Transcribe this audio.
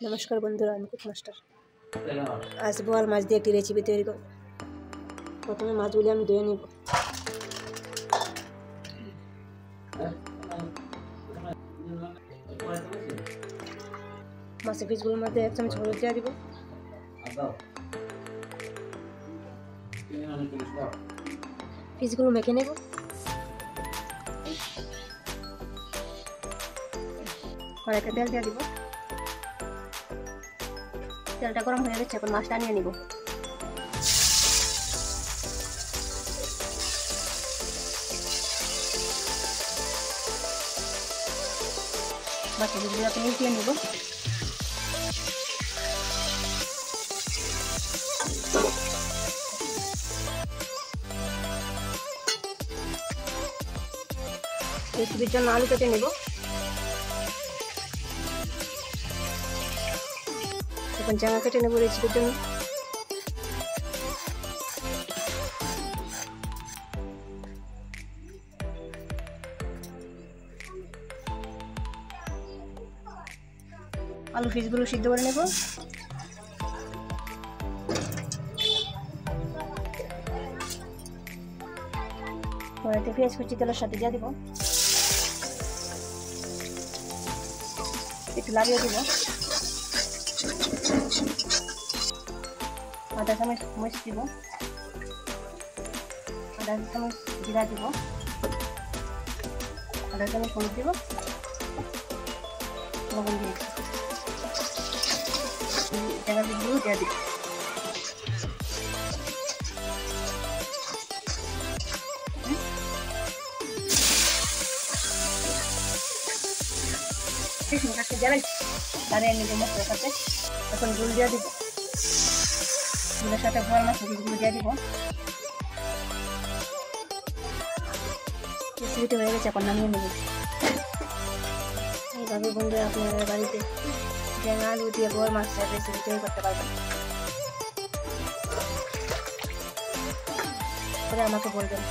नमस्कार बंधुरा আমি কুক মাস্টার। আজ বোয়াল মাছ দিয়ে একটি রেসিপি তৈরি করব। প্রথমে মাছগুলি আমি ধুয়ে নিব। মাছের পিসগুলোর মধ্যে 1 চামচ হলুদ দিয়ে দিব। পিসগুলো মেখে নেব। কড়াইতে তেল দিয়ে দিব। তেলটা গরম হয়ে গেছে, এখন মাছটা নিয়ে নিব। মাছের পিসগুলোকে মিশিয়ে নিব। রেসিপির জন্য আলু কেটে নেব। এখন জায়গা কেটে নেব রেসিপির জন্য। আলু পিসগুলো সিদ্ধ করে নেব। কড়াইতে পেঁয়াজ কুচি তেলের সাথে দিয়ে দিব। একটু লাগিয়ে দিব। আধা চামচ মরিচ দিব। আধা চামচ জিরা দিব। আধা চামচ হলুদ দিব। লবণ দিয়ে জায়গাগুলো দিয়ে দিব। দাঁড়িয়ে নিব মশলার সাথে। এখন ঝোল দিয়ে দিব। ঝোলের সাথে বোয়াল মাছের পিসগুলো দিয়ে দিব। রেসিপিটা হয়ে গেছে, এখন নামিয়ে নেব। এইভাবে বন্ধুরা আপনাদের বাড়িতে ঝিঙা আলু দিয়ে বোয়াল মাছের রেসিপি তৈরি করতে পারবেন। পরে আমাকে বলবেন।